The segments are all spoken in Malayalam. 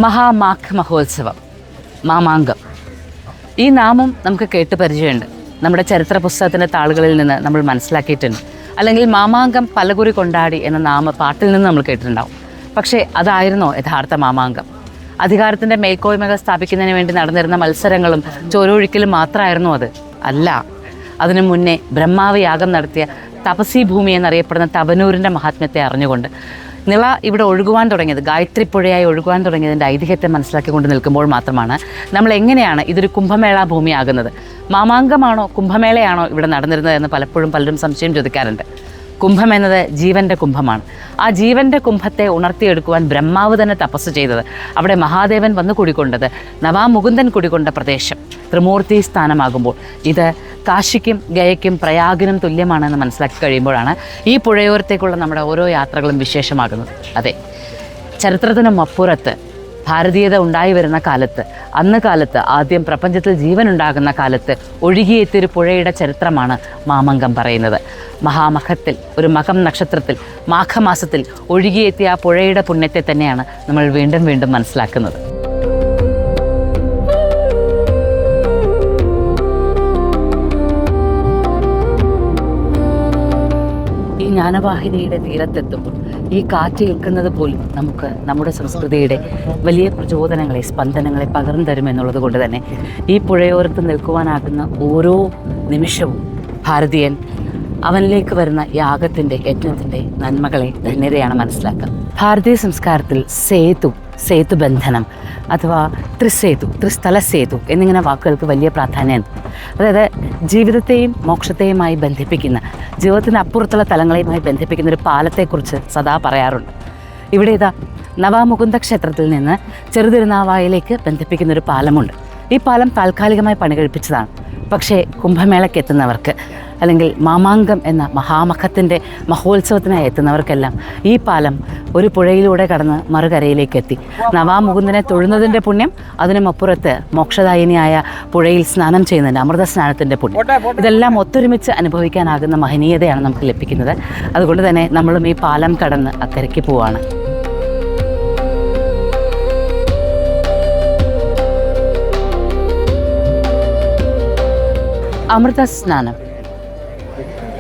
മഹാമാഘ് മഹോത്സവം, മാമാങ്കം. ഈ നാമം നമുക്ക് കേട്ട് പരിചയമുണ്ട്. നമ്മുടെ ചരിത്ര പുസ്തകത്തിൻ്റെ താളുകളിൽ നിന്ന് നമ്മൾ മനസ്സിലാക്കിയിട്ടുണ്ട്. അല്ലെങ്കിൽ മാമാങ്കം പലകുറി കൊണ്ടാടി എന്ന പാട്ടിൽ നിന്ന് നമ്മൾ കേട്ടിട്ടുണ്ടാവും. പക്ഷേ അതായിരുന്നോ യഥാർത്ഥ മാമാങ്കം? അധികാരത്തിൻ്റെ മേൽക്കോയ്മകൾ സ്ഥാപിക്കുന്നതിന് വേണ്ടി നടന്നിരുന്ന മത്സരങ്ങളും ചോരൊഴിക്കലും മാത്രമായിരുന്നു അത്? അല്ല. അതിനു മുന്നേ ബ്രഹ്മാവ് യാഗം നടത്തിയ തപസി ഭൂമി എന്നറിയപ്പെടുന്ന തവനൂരിൻ്റെ മഹാത്മ്യത്തെ അറിഞ്ഞുകൊണ്ട് നിള ഇവിടെ ഒഴുകുവാൻ തുടങ്ങിയത്, ഗായത്രി പുഴയായി ഒഴുകുവാൻ തുടങ്ങിയതിൻ്റെ ഐതിഹ്യത്തെ മനസ്സിലാക്കിക്കൊണ്ട് നിൽക്കുമ്പോൾ മാത്രമാണ് നമ്മൾ എങ്ങനെയാണ് ഇതൊരു കുംഭമേള ഭൂമിയാകുന്നത്. മാമാങ്കമാണോ കുംഭമേളയാണോ ഇവിടെ നടന്നിരുന്നത് എന്ന് പലപ്പോഴും പലരും സംശയം ചോദിക്കാറുണ്ട്. കുംഭം എന്നത് ജീവൻ്റെ കുംഭമാണ്. ആ ജീവൻ്റെ കുംഭത്തെ ഉണർത്തിയെടുക്കുവാൻ ബ്രഹ്മാവ് തന്നെ തപസ് ചെയ്തത്, അവിടെ മഹാദേവൻ വന്നു കുടികൊണ്ടത്, നവാമുകുന്ദൻ കുടികൊണ്ട പ്രദേശം ത്രിമൂർത്തി സ്ഥാനമാകുമ്പോൾ ഇത് കാശിക്കും ഗയയ്ക്കും പ്രയാഗിനും തുല്യമാണെന്ന് മനസ്സിലാക്കി കഴിയുമ്പോഴാണ് ഈ പുഴയോരത്തേക്കുള്ള നമ്മുടെ ഓരോ യാത്രകളും വിശേഷമാകുന്നത്. അതെ, ചരിത്രത്തിനും അപ്പുറത്ത് ഭാരതീയത ഉണ്ടായി വരുന്ന കാലത്ത്, അന്ന് കാലത്ത് ആദ്യം പ്രപഞ്ചത്തിൽ ജീവൻ ഉണ്ടാകുന്ന കാലത്ത് ഒഴുകിയെത്തിയൊരു പുഴയുടെ ചരിത്രമാണ് മാമങ്കം പറയുന്നത്. മഹാമഖത്തിൽ, ഒരു മകം നക്ഷത്രത്തിൽ, മാഘമാസത്തിൽ ഒഴുകിയെത്തിയ ആ പുഴയുടെ പുണ്യത്തെ തന്നെയാണ് നമ്മൾ വീണ്ടും വീണ്ടും മനസ്സിലാക്കുന്നത്. ഈ ജ്ഞാനവാഹിനിയുടെ തീരത്തെത്തുമ്പോൾ ഈ കാറ്റ് ഏൽക്കുന്നത് പോലും നമുക്ക് നമ്മുടെ സംസ്കൃതിയുടെ വലിയ പ്രചോദനങ്ങളെ, സ്പന്ദനങ്ങളെ പകർന്നു തരുമെന്നുള്ളത് കൊണ്ട് തന്നെ ഈ പുഴയോരത്ത് നിൽക്കുവാനാകുന്ന ഓരോ നിമിഷവും ഭാരതീയൻ അവനിലേക്ക് വരുന്ന യാഗത്തിൻ്റെ, യജ്ഞത്തിൻ്റെ നന്മകളെ, ധന്യതയാണ് മനസ്സിലാക്കുക. ഭാരതീയ സംസ്കാരത്തിൽ സേതുബന്ധനം അഥവാ ത്രിസ്ഥല സേതു എന്നിങ്ങനെ വാക്കുകൾക്ക് വലിയ പ്രാധാന്യമുണ്ട്. അതായത് ജീവിതത്തെയും മോക്ഷത്തെയുമായി ബന്ധിപ്പിക്കുന്ന, ജീവിതത്തിന് അപ്പുറത്തുള്ള തലങ്ങളെയുമായി ബന്ധിപ്പിക്കുന്ന ഒരു പാലത്തെക്കുറിച്ച് സദാ പറയാറുണ്ട്. ഇവിടെ നവാമുകുന്ദ ക്ഷേത്രത്തിൽ നിന്ന് ചെറുതിരുനാവായിലേക്ക് ബന്ധിപ്പിക്കുന്നൊരു പാലമുണ്ട്. ഈ പാലം താൽക്കാലികമായി പണി കഴിപ്പിച്ചതാണ്. പക്ഷേ കുംഭമേളയ്ക്ക് എത്തുന്നവർക്ക്, അല്ലെങ്കിൽ മാമാങ്കം എന്ന മഹാമഖത്തിൻ്റെ മഹോത്സവത്തിനായി എത്തുന്നവർക്കെല്ലാം ഈ പാലം ഒരു പുഴയിലൂടെ കടന്ന് മറുകരയിലേക്ക് എത്തി നവാമുകുന്ദനെ തൊഴുന്നതിൻ്റെ പുണ്യം, അതിനുമപ്പുറത്ത് മോക്ഷദായിനിയായ പുഴയിൽ സ്നാനം ചെയ്യുന്നതിൻ്റെ അമൃത സ്നാനത്തിൻ്റെ പുണ്യം, ഇതെല്ലാം ഒത്തൊരുമിച്ച് അനുഭവിക്കാനാകുന്ന മഹനീയതയാണ് നമുക്ക് ലഭിക്കുന്നത്. അതുകൊണ്ട് തന്നെ നമ്മളും ഈ പാലം കടന്ന് അക്കരയ്ക്ക് പോവാണ്. അമൃത സ്നാനം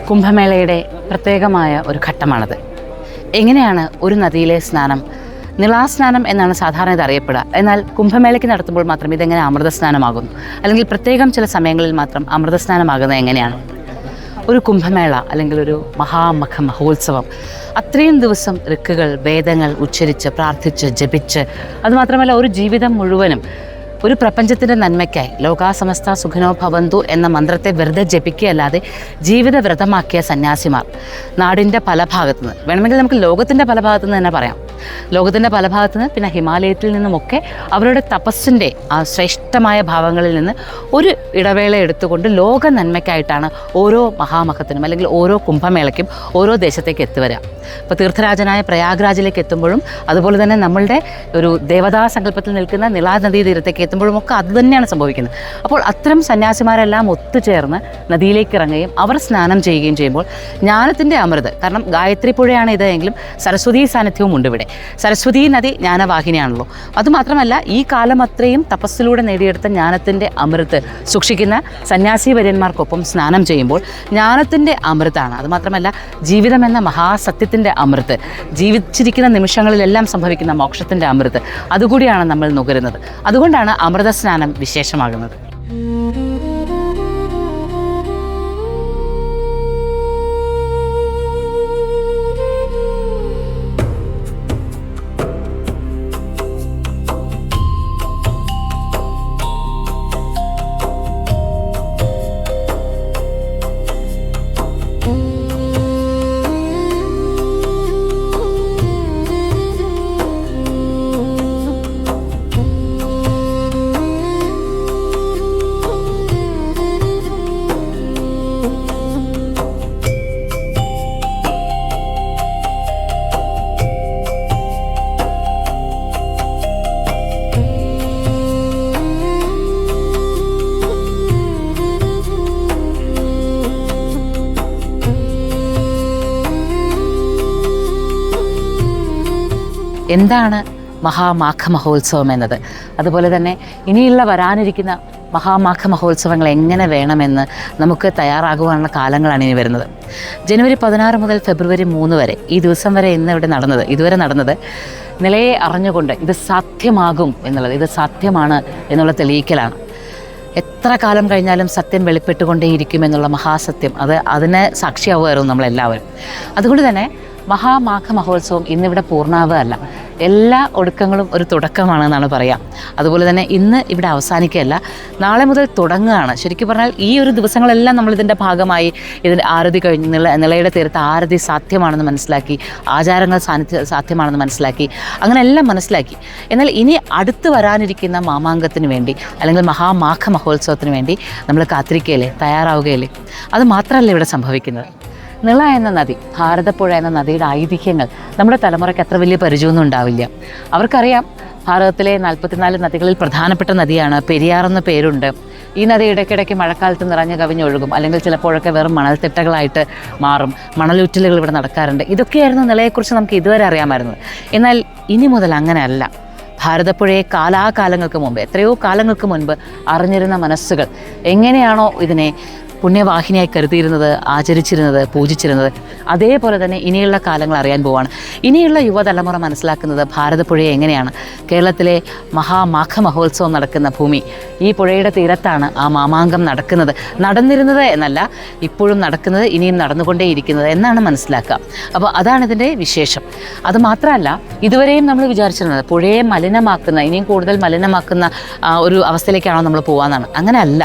കുംഭമേളയുടെ പ്രത്യേകമായ ഒരു ഘട്ടമാണത്. എങ്ങനെയാണ് ഒരു നദിയിലെ സ്നാനം? നിളാസ്നാനം എന്നാണ് സാധാരണ ഇത് അറിയപ്പെടുക. എന്നാൽ കുംഭമേളയ്ക്ക് നടത്തുമ്പോൾ മാത്രം ഇതെങ്ങനെ അമൃതസ്നാനമാകുന്നു? അല്ലെങ്കിൽ പ്രത്യേകം ചില സമയങ്ങളിൽ മാത്രം അമൃതസ്നാനമാകുന്നത് എങ്ങനെയാണ്? ഒരു കുംഭമേള അല്ലെങ്കിൽ ഒരു മഹാമഖ മഹോത്സവം അത്രയും ദിവസം ഋക്കുകൾ, വേദങ്ങൾ ഉച്ചരിച്ച്, പ്രാർത്ഥിച്ച്, ജപിച്ച്, അതുമാത്രമല്ല ഒരു ജീവിതം മുഴുവനും ഒരു പ്രപഞ്ചത്തിൻ്റെ നന്മയ്ക്കായി ലോകാസമസ്ത സുഖനോ ഭവന്തു എന്ന മന്ത്രത്തെ വെറുതെ ജപിക്കുകയല്ലാതെ ജീവിത വ്രതമാക്കിയ സന്യാസിമാർ നാടിൻ്റെ പല ഭാഗത്തുനിന്ന്, വേണമെങ്കിൽ നമുക്ക് ലോകത്തിൻ്റെ പല ഭാഗത്തുനിന്ന് തന്നെ പറയാം, ലോകത്തിൻ്റെ പല ഭാഗത്തുനിന്ന്, പിന്നെ ഹിമാലയത്തിൽ നിന്നുമൊക്കെ അവരുടെ തപസ്സിൻ്റെ ആ ശ്രേഷ്ഠമായ ഭാവങ്ങളിൽ നിന്ന് ഒരു ഇടവേള എടുത്തുകൊണ്ട് ലോക നന്മയ്ക്കായിട്ടാണ് ഓരോ മഹാമഖത്തിനും അല്ലെങ്കിൽ ഓരോ കുംഭമേളയ്ക്കും ഓരോ ദേശത്തേക്ക് എത്തിവരിക. ഇപ്പോൾ തീർത്ഥരാജനായ പ്രയാഗ്രാജിലേക്ക് എത്തുമ്പോഴും, അതുപോലെ തന്നെ നമ്മളുടെ ഒരു ദേവതാ സങ്കല്പത്തിൽ നിൽക്കുന്ന നിളാ നദീ തീരത്തേക്ക് എത്തുമ്പോഴും ഒക്കെ അത് തന്നെയാണ് സംഭവിക്കുന്നത്. അപ്പോൾ അത്തരം സന്യാസിമാരെല്ലാം ഒത്തുചേർന്ന് നദിയിലേക്ക് ഇറങ്ങുകയും അവർ സ്നാനം ചെയ്യുകയും ചെയ്യുമ്പോൾ ജ്ഞാനത്തിൻ്റെ അമൃത്, കാരണം ഗായത്രി പുഴയാണ് ഇത് എങ്കിലും സരസ്വതീ സാന്നിധ്യവും ഉണ്ട് ഇവിടെ. സരസ്വതീ നദി ജ്ഞാനവാഹിനിയാണല്ലോ. അതുമാത്രമല്ല ഈ കാലം അത്രയും തപസ്സിലൂടെ നേടിയെടുത്ത ജ്ഞാനത്തിൻ്റെ അമൃത് സൂക്ഷിക്കുന്ന സന്യാസി വര്യന്മാർക്കൊപ്പം സ്നാനം ചെയ്യുമ്പോൾ ജ്ഞാനത്തിൻ്റെ അമൃതാണ്. അതുമാത്രമല്ല ജീവിതം എന്ന മഹാസത്യത്തിൻ്റെ അമൃത്, ജീവിച്ചിരിക്കുന്ന നിമിഷങ്ങളിലെല്ലാം സംഭവിക്കുന്ന മോക്ഷത്തിൻ്റെ അമൃത്, അതുകൂടിയാണ് നമ്മൾ നുകരുന്നത്. അതുകൊണ്ടാണ് അമൃത സ്നാനം വിശേഷമാകുന്നത്. എന്താണ് മഹാമാഘ മഹോത്സവം എന്നത്. അതുപോലെ തന്നെ ഇനിയുള്ള വരാനിരിക്കുന്ന മഹാമാഘ മഹോത്സവങ്ങൾ എങ്ങനെ വേണമെന്ന് നമുക്ക് തയ്യാറാകുവാനുള്ള കാലങ്ങളാണ് ഇനി വരുന്നത്. ജനുവരി 16 മുതൽ ഫെബ്രുവരി 3 വരെ, ഈ ദിവസം വരെ ഇതുവരെ നടന്നത് നിലയെ അറിഞ്ഞുകൊണ്ട് ഇത് സാധ്യമാകും എന്നുള്ളത്, ഇത് സാധ്യമാണ് എന്നുള്ള തെളിയിക്കലാണ്. എത്ര കാലം കഴിഞ്ഞാലും സത്യം വെളിപ്പെട്ടുകൊണ്ടേയിരിക്കുമെന്നുള്ള മഹാസത്യം, അതിന് സാക്ഷിയാവുമായിരുന്നു നമ്മളെല്ലാവരും. അതുകൊണ്ട് തന്നെ മഹാമാഘ മഹോത്സവം ഇന്നിവിടെ പൂർണ്ണാവുകയല്ല, എല്ലാ ഒടുക്കങ്ങളും ഒരു തുടക്കമാണെന്നാണ് പറയാം. അതുപോലെ തന്നെ ഇന്ന് ഇവിടെ അവസാനിക്കുകയല്ല, നാളെ മുതൽ തുടങ്ങുകയാണ്. ശരിക്കും പറഞ്ഞാൽ ഈ ഒരു ദിവസങ്ങളെല്ലാം നമ്മളിതിൻ്റെ ഭാഗമായി ഇതിൻ്റെ ആരതി കഴിഞ്ഞ് നിലയുടെ തീരത്ത് ആരതി സാധ്യമാണെന്ന് മനസ്സിലാക്കി, ആചാരങ്ങൾ സാധ്യമാണെന്ന് മനസ്സിലാക്കി, അങ്ങനെ എല്ലാം മനസ്സിലാക്കി. എന്നാൽ ഇനി അടുത്ത് വരാനിരിക്കുന്ന മാമാങ്കത്തിന് വേണ്ടി അല്ലെങ്കിൽ മഹാമാഘ മഹോത്സവത്തിന് വേണ്ടി നമ്മൾ കാത്തിരിക്കുകയല്ലേ, തയ്യാറാവുകയല്ലേ. അത് മാത്രമല്ല ഇവിടെ സംഭവിക്കുന്നത്. നിള എന്ന നദി, ഭാരതപ്പുഴ എന്ന നദിയുടെ ഐതിഹ്യങ്ങൾ നമ്മുടെ തലമുറയ്ക്ക് അത്ര വലിയ പരിചയമൊന്നും ഉണ്ടാവില്ല. അവർക്കറിയാം ഭാരതത്തിലെ 44 നദികളിൽ പ്രധാനപ്പെട്ട നദിയാണ്, പെരിയാർ എന്ന പേരുണ്ട്. ഈ നദി ഇടയ്ക്കിടയ്ക്ക് മഴക്കാലത്ത് നിറഞ്ഞ് കവിഞ്ഞൊഴുകും, അല്ലെങ്കിൽ ചിലപ്പോഴൊക്കെ വെറും മണൽത്തിട്ടകളായിട്ട് മാറും. മണലൂറ്റലുകൾ ഇവിടെ നടക്കാറുണ്ട്. ഇതൊക്കെയായിരുന്നു നിളയെക്കുറിച്ച് നമുക്ക് ഇതുവരെ അറിയാമായിരുന്നത്. എന്നാൽ ഇനി മുതൽ അങ്ങനെയല്ല. ഭാരതപ്പുഴയെ കാലാകാലങ്ങൾക്ക് മുമ്പ്, എത്രയോ കാലങ്ങൾക്ക് മുൻപ് അറിഞ്ഞിരുന്ന മനസ്സുകൾ എങ്ങനെയാണോ ഇതിനെ പുണ്യവാഹിനിയായി കരുതിയിരുന്നത്, ആചരിച്ചിരുന്നത്, പൂജിച്ചിരുന്നത്, അതേപോലെ തന്നെ ഇനിയുള്ള കാലങ്ങൾ അറിയാൻ പോവാണ്. ഇനിയുള്ള യുവതലമുറ മനസ്സിലാക്കുന്നത് ഭാരതപ്പുഴയെ എങ്ങനെയാണ്. കേരളത്തിലെ മഹാമാഘ മഹോത്സവം നടക്കുന്ന ഭൂമി ഈ പുഴയുടെ തീരത്താണ് ആ മാമാങ്കം നടന്നിരുന്നത് എന്നല്ല, ഇപ്പോഴും നടക്കുന്നത്, ഇനിയും നടന്നുകൊണ്ടേയിരിക്കുന്നത് എന്നാണ് മനസ്സിലാക്കുക. അപ്പോൾ അതാണ് ഇതിൻ്റെ വിശേഷം. അതുമാത്രമല്ല, ഇതുവരെയും നമ്മൾ വിചാരിച്ചിരുന്നത് പുഴയെ മലിനമാക്കുന്ന, ഇനിയും കൂടുതൽ മലിനമാക്കുന്ന ഒരു അവസ്ഥയിലേക്കാണോ നമ്മൾ പോകാമെന്നാണ്. അങ്ങനെയല്ല.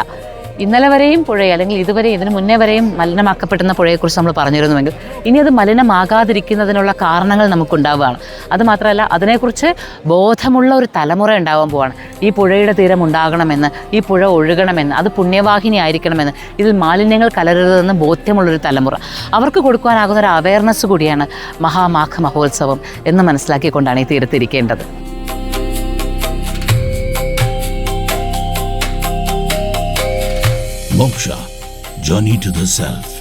ഇന്നലെ വരെയും പുഴയെ, അല്ലെങ്കിൽ ഇതിനു മുന്നേ വരെയും മലിനമാക്കപ്പെടുന്ന പുഴയെക്കുറിച്ച് നമ്മൾ പറഞ്ഞിരുന്നുവെങ്കിൽ ഇനി അത് മലിനമാകാതിരിക്കുന്നതിനുള്ള കാരണങ്ങൾ നമുക്കുണ്ടാവുകയാണ്. അതുമാത്രമല്ല, അതിനെക്കുറിച്ച് ബോധമുള്ള ഒരു തലമുറ ഉണ്ടാവാൻ പോവാണ്. ഈ പുഴയുടെ തീരം ഉണ്ടാകണമെന്ന്, ഈ പുഴ ഒഴുകണമെന്ന്, അത് പുണ്യവാഹിനി ആയിരിക്കണമെന്ന്, ഇതിൽ മാലിന്യങ്ങൾ കലരരുതെന്ന് ബോധ്യമുള്ളൊരു തലമുറ. അവർക്ക് കൊടുക്കാനാകുന്ന ഒരു അവയർനെസ് കൂടിയാണ് മഹാമാഘ മഹോത്സവം എന്ന് മനസ്സിലാക്കിക്കൊണ്ടാണ് ഈ തീരത്തിരിക്കേണ്ടത്. Moksha, Journey to the Self.